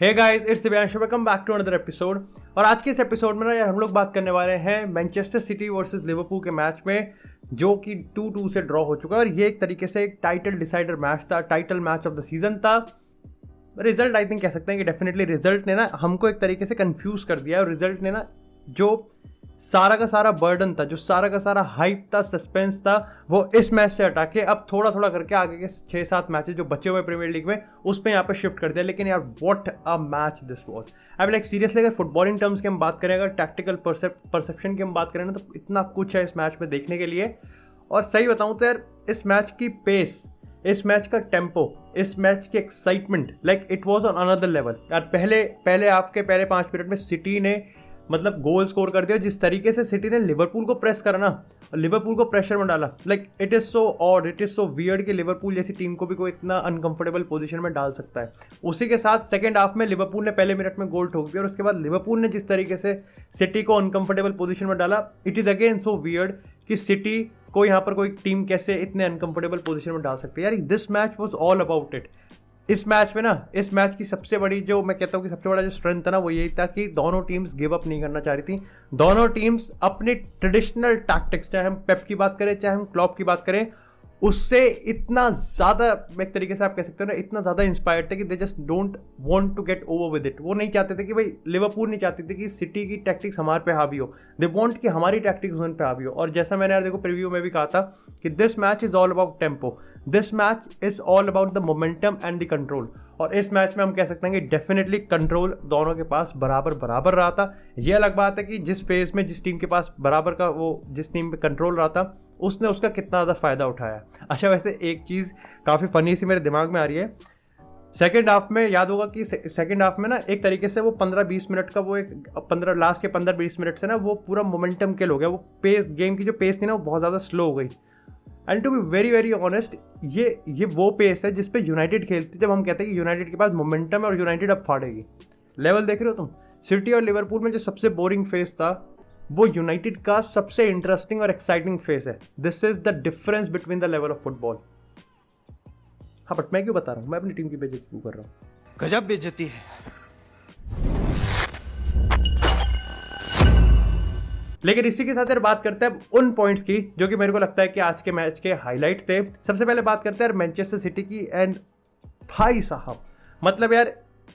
Hey guys, it's Divyansh, welcome back to another episode. और आज के इस एपिसोड में ना यार हम लोग बात करने वाले हैं मैनचेस्टर सिटी वर्सेस लिवरपूल के मैच में, जो कि 2-2 से ड्रॉ हो चुका है। और ये एक तरीके से एक टाइटल डिसाइडर मैच था, title match of the season था। रिजल्ट आई थिंक कह सकते हैं कि डेफिनेटली रिजल्ट ने ना हमको एक तरीके से कंफ्यूज कर दिया। और रिजल्ट ने ना जो सारा का सारा बर्डन था, जो सारा का सारा हाइप था, सस्पेंस था, वो इस मैच से हटा के अब थोड़ा थोड़ा करके आगे के 6-7 मैचेस जो बचे हुए प्रीमियर लीग में उस पर यहाँ पे शिफ्ट कर दिया। लेकिन यार what a match this was. I like seriously अगर फुटबॉलिंग टर्म्स की हम बात करें, अगर टैक्टिकल परसेप्शन की हम बात करें ना, तो इतना कुछ है इस मैच में देखने के लिए। और सही बताऊं तो यार इस मैच की पेस, इस मैच का टेम्पो, इस मैच की excitement, like it was on another level. यार पहले आपके पहले 5 मिनट में सिटी ने मतलब गोल स्कोर कर दिया। जिस तरीके से सिटी ने लिवरपूल को प्रेस करा ना, और लिवरपूल को प्रेशर में डाला, like it is so odd, it is so weird कि लिवरपूल जैसी टीम को भी कोई इतना अनकंफर्टेबल पोजीशन में डाल सकता है। उसी के साथ सेकंड हाफ में लिवरपूल ने पहले मिनट में गोल ठोक दिया, और उसके बाद लिवरपूल ने जिस तरीके से सिटी को अनकंफर्टेबल पोजीशन में डाला, it is again so weird कि सिटी को यहाँ पर कोई टीम कैसे इतने अनकंफर्टेबल पोजीशन में डाल सकती है। यार this match was all about it. इस मैच में ना, इस मैच की सबसे बड़ी जो मैं कहता हूँ कि सबसे बड़ा जो स्ट्रेंथ था ना, वो यही था कि दोनों टीम्स गिव अप नहीं करना चाह रही थी। दोनों टीम्स अपनी ट्रेडिशनल टैक्टिक्स, चाहे हम पेप की बात करें चाहे हम क्लॉप की बात करें, उससे इतना ज़्यादा एक तरीके से आप कह सकते हो ना, इतना ज़्यादा इंस्पायर्ड थे कि they just don't want to get over with it. वो नहीं चाहते थे कि भाई, लिवरपूल नहीं चाहती थी कि सिटी की टैक्टिक्स हमारे पे हावी हो। दे वांट कि हमारी टैक्टिक्स उन पे हावी हो। और जैसा मैंने यार देखो प्रीव्यू में भी कहा था कि this match is all about tempo, this match is all about the momentum and the control. और इस मैच में हम कह सकते हैं कि डेफिनेटली कंट्रोल दोनों के पास बराबर रहा था। ये अलग बात है कि जिस फेज में जिस टीम के पास बराबर का वो जिस टीम पे कंट्रोल रहा था, उसने उसका कितना ज़्यादा फ़ायदा उठाया। अच्छा, वैसे एक चीज़ काफ़ी फनी सी मेरे दिमाग में आ रही है। सेकेंड हाफ में याद होगा कि सेकेंड हाफ में ना एक तरीके से वो 15-20 मिनट का वो एक 15 लास्ट के 15-20 मिनट से ना वो पूरा मोमेंटम किल हो गया। वो पेस, गेम की जो पेस थी ना, वो बहुत ज़्यादा स्लो हो गई। And to be very very honest, ये वो पेस है जिस पे यूनाइटेड खेलती, जब हम कहते हैं कि यूनाइटेड के पास मोमेंटम है और यूनाइटेड अब फाड़ेगी। लेवल देख रहे हो तुम? सिटी और लिवरपूल में जो सबसे बोरिंग फेस था, वो यूनाइटेड का सबसे इंटरेस्टिंग और एक्साइटिंग फेस है। This is the difference between the level of football. हाँ, बट मैं क्यों बता रहा हूँ, मैं अपनी टीम की बेइज्जती क्यों कर रहा हूँ? गजब बेइज्जती है। लेकिन इसी के साथ यार बात करते हैं उन पॉइंट्स की जो कि मेरे को लगता है कि आज के मैच के हाईलाइट थे। सबसे पहले बात करते हैं यार मैनचेस्टर सिटी की। एंड भाई साहब, मतलब यार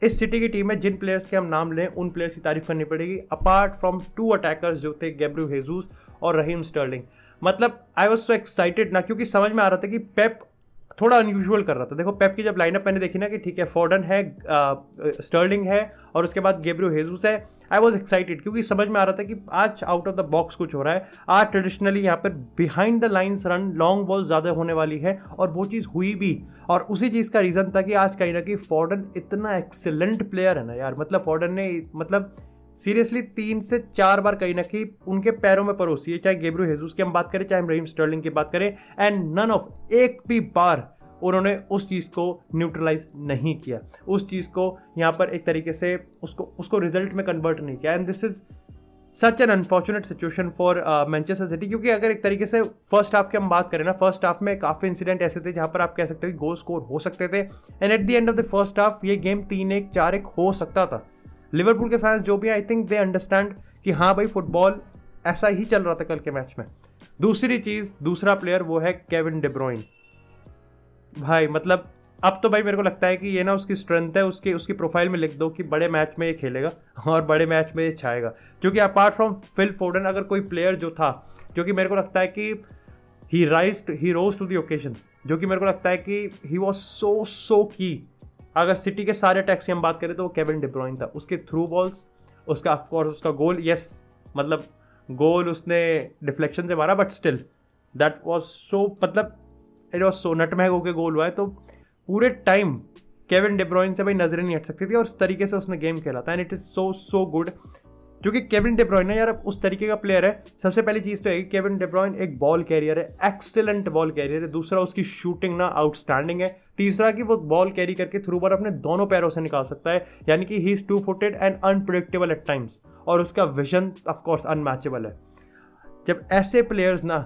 इस सिटी की टीम में जिन प्लेयर्स के हम नाम लें, उन प्लेयर्स की तारीफ करनी पड़ेगी। अपार्ट फ्रॉम 2 अटैकर्स जो थे, गैब्रियल हेजूस और रहीम स्टर्लिंग। मतलब आई वॉज सो एक्साइटेड ना, क्योंकि समझ में आ रहा था कि पेप थोड़ा अनयूजुअल कर रहा था। देखो पेप की जब लाइनअप मैंने देखी ना कि ठीक है, फोर्डन है, स्टर्लिंग है और उसके बाद गैब्रियल हेजूस है, आई वॉज एक्साइटेड क्योंकि समझ में आ रहा था कि आज आउट ऑफ द बॉक्स कुछ हो रहा है। आज ट्रेडिशनली यहाँ पर behind the lines run, long ball ज़्यादा होने वाली है, और वो चीज़ हुई भी। और उसी चीज़ का रीज़न था कि आज कहीं ना कहीं फोर्डन इतना एक्सेलेंट प्लेयर है ना यार। मतलब फोर्डन ने मतलब सीरियसली 3 से 4 बार कहीं ना कहीं उनके पैरों में परोसी है, चाहे गैब्रियल हेजूस की हम बात करें, चाहे हम रहीम स्टर्लिंग की बात करें। एंड नन ऑफ एक भी बार उन्होंने उस चीज़ को न्यूट्रलाइज नहीं किया, उस चीज़ को यहाँ पर एक तरीके से उसको रिजल्ट में कन्वर्ट नहीं किया। And this is such an unfortunate situation for Manchester city. क्योंकि अगर एक तरीके से फर्स्ट हाफ की हम बात करें ना, फर्स्ट हाफ में काफ़ी इंसिडेंट ऐसे थे जहाँ पर आप कह सकते हो कि गोल स्कोर हो सकते थे। And at the end of the first half ये गेम 3-1 4-1 हो सकता था। लिवरपूल के फैंस जो भी, आई थिंक दे अंडरस्टैंड कि हाँ भाई, फुटबॉल ऐसा ही चल रहा था कल के मैच में। दूसरी चीज़, दूसरा प्लेयर वो है केविन डे ब्रुयने। भाई मतलब अब तो भाई मेरे को लगता है कि ये ना उसकी स्ट्रेंथ है, उसकी प्रोफाइल में लिख दो कि बड़े मैच में ये खेलेगा और बड़े मैच में ये छाएगा। क्योंकि अपार्ट फ्रॉम फिल फोर्डन, अगर कोई प्लेयर जो था जो कि मेरे को लगता है कि ही रोज टू द ओकेजन, जो कि मेरे को लगता है कि ही वॉज सो की, अगर सिटी के सारे अटैक्स की हम बात करें तो वो केविन डे ब्रुयने था। उसके थ्रू बॉल्स, उसका ऑफकोर्स उसका गोल, यस मतलब गोल उसने डिफ्लेक्शन से मारा, but still that was so, मतलब इट वॉज सो नटमैग होकर गोल हुआ है। तो पूरे टाइम केविन डे ब्रुयने से भाई नजरें नहीं हट सकती थी, और उस तरीके से उसने गेम खेला था। And it is so good, क्योंकि केविन डे ब्रुयने यार उस तरीके का प्लेयर है। सबसे पहली चीज़ तो है कि केविन डे ब्रुयने एक बॉल कैरियर है, एक्सेलेंट बॉल कैरियर है। दूसरा, उसकी शूटिंग ना आउटस्टैंडिंग है। तीसरा कि वो बॉल कैरी करके थ्रू बॉल अपने दोनों पैरों से निकाल सकता है, यानी कि he is 2-footed and unpredictable at times. और उसका विजन ऑफकोर्स अनमैचेबल है। जब ऐसे प्लेयर्स ना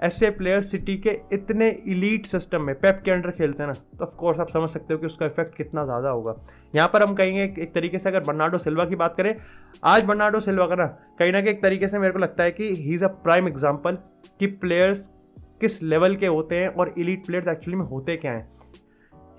ऐसे प्लेयर सिटी के इतने इलीट सिस्टम में पेप के अंडर खेलते हैं ना, तो ऑफ कोर्स आप समझ सकते हो कि उसका इफेक्ट कितना ज़्यादा होगा। यहाँ पर हम कहेंगे एक तरीके से अगर बर्नार्डो सिल्वा की बात करें, आज बर्नार्डो सिल्वा का ना कहीं एक तरीके से मेरे को लगता है कि he is a prime example कि प्लेयर्स किस लेवल के होते हैं और इलीट प्लेयर्स एक्चुअली में होते क्या हैं।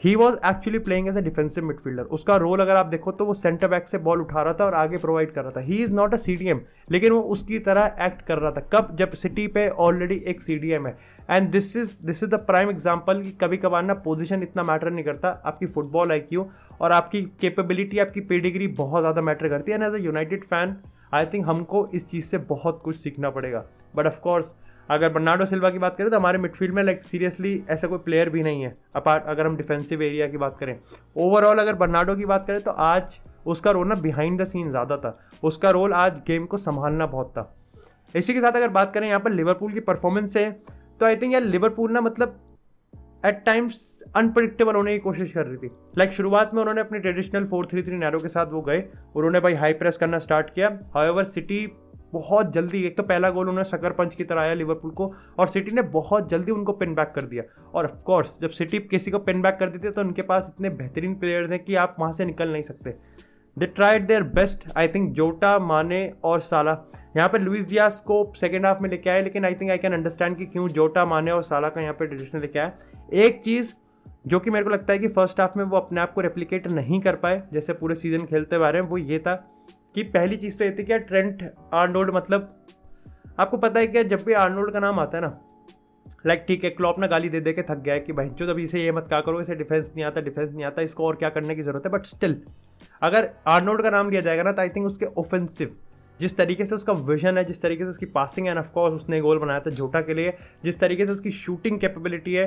He was actually playing as a defensive midfielder. उसका रोल अगर आप देखो तो वो सेंटर बैक से बॉल उठा रहा था और आगे प्रोवाइड कर रहा था। He is not a CDM, लेकिन वो उसकी तरह एक्ट कर रहा था। कब? जब सिटी पे ऑलरेडी एक CDM है। And this is the prime example कि कभी कभार ना पोजीशन इतना मैटर नहीं करता, आपकी फुटबॉल IQ और आपकी कैपेबिलिटी, आपकी पेडिग्री बहुत ज़्यादा मैटर करती है। And as a United fan I think हमको इस चीज़ से बहुत कुछ सीखना पड़ेगा। बट ऑफकोर्स अगर बर्नार्डो सिल्वा की बात करें तो हमारे मिडफील्ड में सीरियसली ऐसा कोई प्लेयर भी नहीं है अपार्ट, अगर हम डिफेंसिव एरिया की बात करें। ओवरऑल अगर बर्नार्डो की बात करें तो आज उसका रोल ना बिहाइंड द सीन ज़्यादा था। उसका रोल आज गेम को संभालना बहुत था। इसी के साथ अगर बात करें यहाँ पर लिवरपूल की परफॉर्मेंस से, तो आई थिंक यार लिवरपूल ना मतलब एट टाइम्स अनप्रिडिक्टेबल होने की कोशिश कर रही थी। लाइक शुरुआत में उन्होंने अपने ट्रेडिशनल 4-3-3 नैरो के साथ वो गए, उन्होंने भाई हाई प्रेस करना स्टार्ट किया। हाउएवर सिटी बहुत जल्दी, एक तो पहला गोल उन्होंने शक्कर पंच की तरह आया लिवरपूल को, और सिटी ने बहुत जल्दी उनको पिन बैक कर दिया। और ऑफ कोर्स जब सिटी किसी को पिन बैक कर देती है तो उनके पास इतने बेहतरीन प्लेयर्स हैं कि आप वहाँ से निकल नहीं सकते। They tried their best. I think जोटा, माने और साला, यहाँ पे लुइस डियास को सेकेंड हाफ में लेके आए, लेकिन I think I can understand कि क्यों जोटा, माने और साला का यहाँ पे ट्रेडिशनल लेके आया। एक चीज़ जो कि मेरे को लगता है कि फर्स्ट हाफ में वो अपने आप को रेप्लिकेट नहीं कर पाए जैसे पूरे सीजन खेलते हुए आ रहे हैं, वो ये था कि पहली चीज़ तो ये थी कि ट्रेंट आर्नोल्ड, मतलब आपको पता है कि जब भी आर्नोल्ड का नाम आता है ना, लाइक ठीक है क्लॉप ना गाली दे दे के थक गया है कि भाई जो तभी इसे ये मत क्या करो, इसे डिफेंस नहीं आता, इसको और क्या करने की जरूरत है। बट स्टिल अगर आर्नोल्ड का नाम लिया जाएगा ना तो आई थिंक उसके ऑफेंसिव जिस तरीके से उसका विजन है, जिस तरीके से उसकी पासिंग है, ऑफकोर्स उसने गोल बनाया था जोटा के लिए, जिस तरीके से उसकी शूटिंग कैपेबिलिटी है,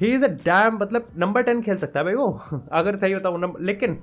ही इज़ अ डैम, मतलब नंबर 10 खेल सकता है भाई वो अगर सही बताऊँ। लेकिन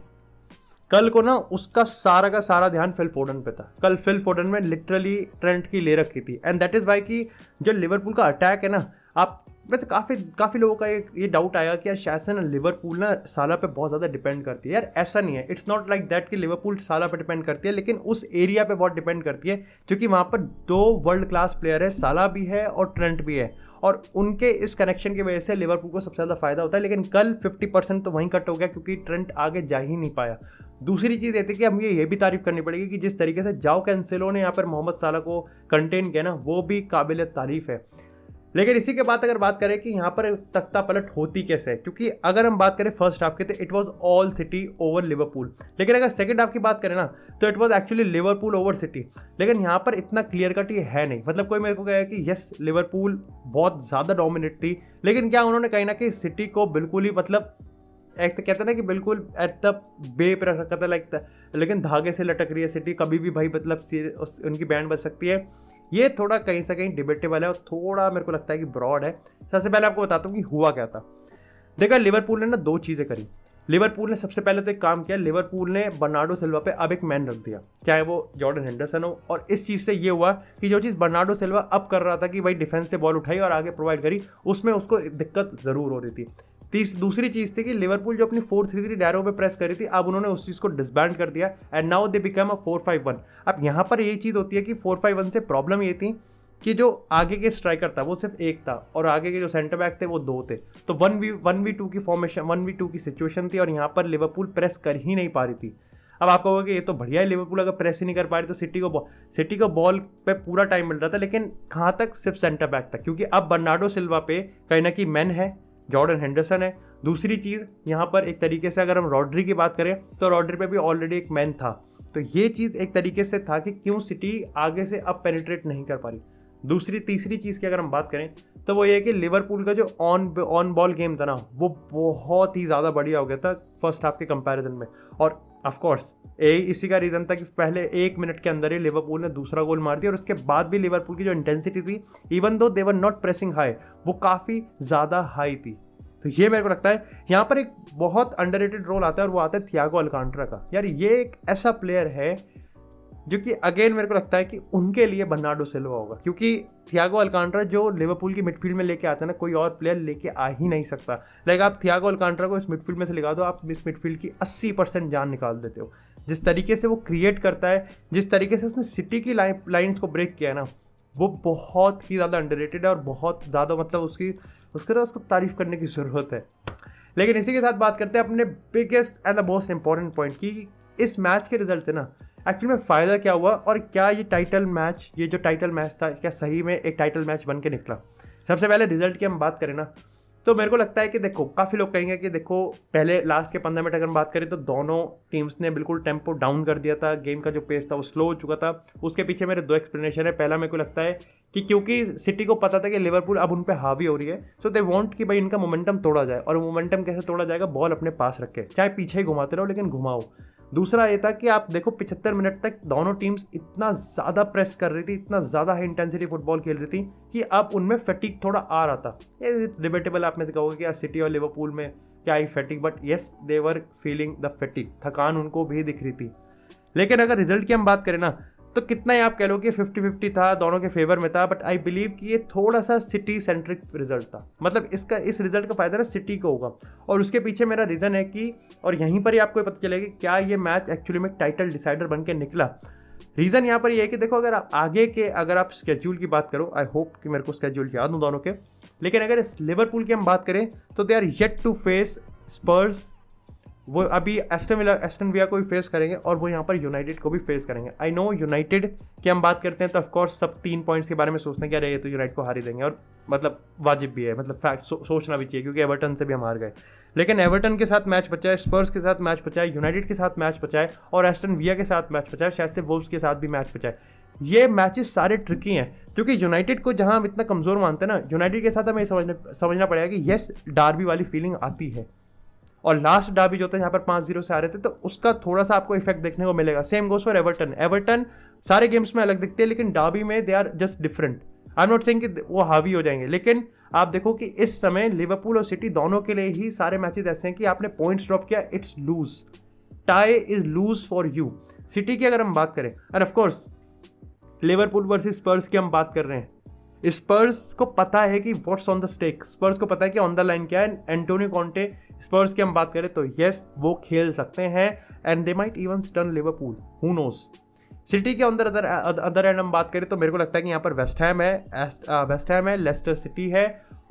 कल को ना उसका सारा का सारा ध्यान फिल फोडन पे था। कल फिल फोडन में लिटरली ट्रेंट की ले रखी थी। एंड दैट इज़ वाई कि जो लिवरपूल का अटैक है ना, आप वैसे काफ़ी लोगों का ये डाउट आया कि यार शायद से ना लिवरपूल ना साला पे बहुत ज़्यादा डिपेंड करती है। यार ऐसा नहीं है, इट्स नॉट लाइक दैट कि लिवरपूल साला पे डिपेंड करती है, लेकिन उस एरिया पे बहुत डिपेंड करती है क्योंकि वहाँ पर 2 वर्ल्ड क्लास प्लेयर है, साला भी है और ट्रेंट भी है, और उनके इस कनेक्शन की वजह से लिवरपूल को सबसे ज़्यादा फायदा होता है। लेकिन कल 50% तो वहीं कट हो गया क्योंकि ट्रेंट आगे जा ही नहीं पाया। दूसरी चीज़ ये थी कि हमें ये भी तारीफ करनी पड़ेगी कि जिस तरीके से जाओ कैंसेलो ने यहाँ पर मोहम्मद साला को कंटेन किया ना, वो भी काबिल तारीफ है। लेकिन इसी के बाद अगर बात करें कि यहाँ पर तख्ता पलट होती कैसे है, क्योंकि अगर हम बात करें फर्स्ट हाफ की तो it was all city over Liverpool, लेकिन अगर सेकंड हाफ की बात करें ना तो it was actually Liverpool over city. लेकिन यहाँ पर इतना क्लियर कट ये है नहीं, मतलब कोई मेरे को कहे कि यस लिवरपूल बहुत ज़्यादा डोमिनेट थी, लेकिन क्या उन्होंने कहीं ना कहीं सिटी को बिल्कुल ही, मतलब एक तो कहते हैं ना कि बिल्कुल एट द बे पर रख रखा था, लाइक लेकिन धागे से लटक रही है सिटी, कभी भी भाई मतलब उनकी बैंड बज सकती है। ये थोड़ा कहीं से कहीं डिबेटेबल है और थोड़ा मेरे को लगता है कि ब्रॉड है। सबसे पहले आपको बताता हूँ कि हुआ क्या था। देखा लिवरपूल ने ना 2 चीज़ें करी। लिवरपूल ने सबसे पहले तो एक काम किया, लिवरपूल ने बर्नार्डो सिल्वा पे अब एक मैन रख दिया, चाहे वो जॉर्डन हेंडरसन हो, और इस चीज़ से ये हुआ कि जो चीज़ बर्नार्डो सिल्वा अब कर रहा था कि भाई डिफेंस से बॉल उठाई और आगे प्रोवाइड करी, उसमें उसको दिक्कत ज़रूर हो रही थी। दूसरी चीज़ थी कि लिवरपूल जो अपनी 4-3-3 नैरो पे प्रेस करी थी, अब उन्होंने उस चीज़ को डिसबैंड कर दिया and now they become a 4-5-1। अब यहाँ पर यही चीज़ होती है कि 4-5-1 से प्रॉब्लम ये थी कि जो आगे के स्ट्राइकर था वो सिर्फ एक था और आगे के जो सेंटर बैक थे वो 2 थे, तो 1v2 की फॉर्मेशन, 1v2 की सिचुएशन थी और यहाँ पर लिवरपूल प्रेस कर ही नहीं पा रही थी। अब आप कहोगे कि ये तो बढ़िया है, लिवरपूल अगर प्रेस ही नहीं कर पा रही तो सिटी को बॉल पे पूरा टाइम मिल रहा था, लेकिन कहाँ तक? सिर्फ सेंटर बैक तक, क्योंकि अब बर्नार्डो सिल्वा पे कहीं ना कहीं मैन है, जॉर्डन हेंडरसन है। दूसरी चीज़ यहाँ पर एक तरीके से अगर हम रॉड्री की बात करें तो रॉड्री पे भी ऑलरेडी एक मैन था, तो ये चीज़ एक तरीके से था कि क्यों सिटी आगे से अब पेनिट्रेट नहीं कर पा रही। तीसरी चीज़ की अगर हम बात करें तो वो ये है कि लिवरपूल का जो ऑन बॉल गेम था ना वो बहुत ही ज़्यादा बढ़िया हो गया था फर्स्ट हाफ के कंपैरिजन में, और ऑफकोर्स इसी का रीज़न था कि पहले 1 मिनट के अंदर ही लिवरपूल ने दूसरा गोल मार दिया, और उसके बाद भी लिवरपूल की जो इंटेंसिटी थी, even though they were not pressing high, वो काफ़ी ज़्यादा हाई थी। तो ये मेरे को लगता है यहाँ पर एक बहुत अंडररेटेड रोल आता है और वो आता है थियागो अल्कांट्रा का। यार ये एक ऐसा प्लेयर है जो कि अगेन मेरे को लगता है कि उनके लिए बर्नार्डो सिल्वा होगा, क्योंकि थियागो अल्कांट्रा जो लिवरपूल की मिडफील्ड में लेके आता है ना, कोई और प्लेयर लेके आ ही नहीं सकता। लाइक आप थियागो अल्कांट्रा को इस मिडफील्ड में से लगा दो, आप इस मिडफील्ड की 80% जान निकाल देते हो। जिस तरीके से वो क्रिएट करता है, जिस तरीके से उसने सिटी की लाइन्स को ब्रेक किया है ना, वो बहुत ही ज़्यादा अंडररेटेड है और बहुत ज़्यादा मतलब उसको तारीफ़ करने की ज़रूरत है। लेकिन इसी के साथ बात करते हैं अपने biggest and the most important point की इस मैच के रिजल्ट से ना एक्चुअली में फ़ायदा क्या हुआ और क्या ये जो टाइटल मैच था क्या सही में एक टाइटल मैच बन के निकला। सबसे पहले रिजल्ट की हम बात करें ना तो मेरे को लगता है कि देखो काफ़ी लोग कहेंगे कि देखो पहले लास्ट के 15 मिनट अगर हम बात करें तो दोनों टीम्स ने बिल्कुल टेम्पो डाउन कर दिया था, गेम का जो पेस था वो स्लो हो चुका था। उसके पीछे मेरे दो एक्सप्लेनेशन है। पहला मेरे को लगता है कि क्योंकि सिटी को पता था कि लिवरपूल अब उन पर हावी हो रही है, सो दे वांट कि भाई इनका मोमेंटम तोड़ा जाए। और मोमेंटम कैसे तोड़ा जाएगा, बॉल अपने पास रख के, चाहे पीछे ही घुमाते रहो लेकिन घुमाओ। दूसरा ये था कि आप देखो 75 मिनट तक दोनों टीम्स इतना ज़्यादा प्रेस कर रही थी, इतना ज़्यादा हाई इंटेंसिटी फुटबॉल खेल रही थी कि अब उनमें फैटिग थोड़ा आ रहा था। ये डिबेटेबल आप में से कहोगे कि यार सिटी और लिवरपूल में क्या आई fatigue, but yes they were feeling the fatigue, थकान उनको भी दिख रही थी। लेकिन अगर रिजल्ट की हम बात करें ना तो कितना ही आप कह लो कि 50-50 था, दोनों के फेवर में था, बट आई बिलीव कि ये थोड़ा सा सिटी सेंट्रिक रिजल्ट था। मतलब इस रिजल्ट का फायदा ना सिटी को होगा। और उसके पीछे मेरा रीज़न है कि, और यहीं पर ही आपको पता चलेगा कि क्या ये मैच एक्चुअली में टाइटल डिसाइडर बन के निकला। रीज़न यहाँ पर ये है कि देखो अगर आप स्केड्यूल की बात करो, आई होप कि मेरे को स्केड्यूल याद हो दोनों के, लेकिन अगर इस लिवरपूल की हम बात करें तो they are yet to face Spurs. वो अभी एस्टन विला को भी फेस करेंगे और वो यहाँ पर यूनाइटेड को भी फेस करेंगे। आई नो यूनाइटेड की हम बात करते हैं तो ऑफकोर्स सब 3 पॉइंट्स के बारे में सोचने क्या रहे तो यूनाइटेड को हार ही देंगे, और मतलब वाजिब भी है, मतलब फैक्ट सोचना भी चाहिए क्योंकि एवर्टन से भी हम हार गए। लेकिन एवर्टन के साथ मैच बचा है, स्पर्स के साथ मैच बचा है, यूनाइटेड के साथ मैच बचा है और एस्टन विला के साथ मैच बचा है, शायद से वोल्व्स के साथ भी मैच बचा है। ये मैचेस सारे ट्रिकी हैं क्योंकि यूनाइटेड को जहां हम इतना कमज़ोर मानते हैं ना, यूनाइटेड के साथ हमें समझना पड़ेगा कि येस डार्बी वाली फीलिंग आती है। और लास्ट डार्बी जो था यहाँ पर 5-0 से आ रहे थे तो उसका थोड़ा सा आपको इफेक्ट देखने को मिलेगा। सेम गोस फॉर एवर्टन सारे गेम्स में अलग दिखते हैं लेकिन डार्बी में they are just different. I am not saying कि वो हावी हो जाएंगे, लेकिन आप देखो कि इस समय लिवरपूल और सिटी दोनों के लिए ही सारे मैचेस ऐसे हैं कि आपने पॉइंट्स ड्रॉप किया, it's loose, tie is loose for you. City की अगर हम बात करें और ऑफकोर्स लिवरपूल वर्सेस स्पर्स की हम बात कर रहे हैं, स्पर्स को पता है कि व्हाट्स ऑन द स्टेक, स्पर्स को पता है कि ऑन द लाइन क्या है। एंटोनियो कॉन्टे स्पर्स की हम बात करें तो यस वो खेल सकते हैं and they might even stun Liverpool, who knows. City के अदर एंड हम बात करें तो मेरे को लगता है कि यहाँ पर वेस्ट हैम है, लेस्टर सिटी है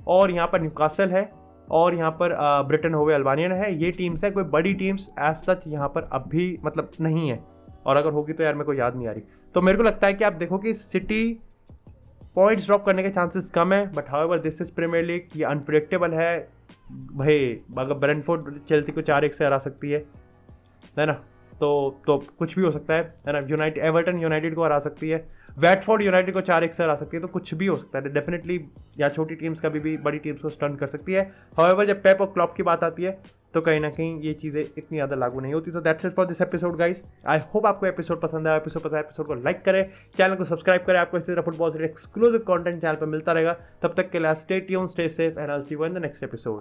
और यहाँ पर न्यूकासल है और यहाँ पर ब्रिटन होवे अल्बानियन है। ये टीम्स है, कोई बड़ी टीम्स एज सच यहाँ पर अब भी मतलब नहीं है, और अगर होगी तो यार मेरे को याद नहीं आ रही। तो मेरे को लगता है कि आप देखो कि सिटी पॉइंट्स ड्रॉप करने के चांसेस कम है, but however this is Premier League, ये अनप्रेडिक्टेबल है भाई। अगर ब्रेंटफोर्ड चेल्सी को 4-1 से हरा सकती है ना, तो कुछ भी हो सकता है ना। एवर्टन यूनाइटेड को हरा सकती है, वैटफोर्ड यूनाइटेड को 4-1 से हरा सकती है, तो कुछ भी हो सकता है डेफिनेटली। या छोटी टीम्स कभी भी बड़ी टीम्स को स्टन कर सकती है। हाउएवर जब पेप और क्लॉप की बात आती है तो कहीं ना कहीं ये चीज़ें इतनी ज़्यादा लागू नहीं होती। तो that's it for this episode guys. I hope आपको एपिसोड पसंद आया। एपिसोड को लाइक करें, चैनल को सब्सक्राइब करें, आपको इसी तरह फुटबॉल से एक्सक्लूसिव कंटेंट चैनल पर मिलता रहेगा। तब तक के लिए stay tuned, stay safe and I will see you in the next episode.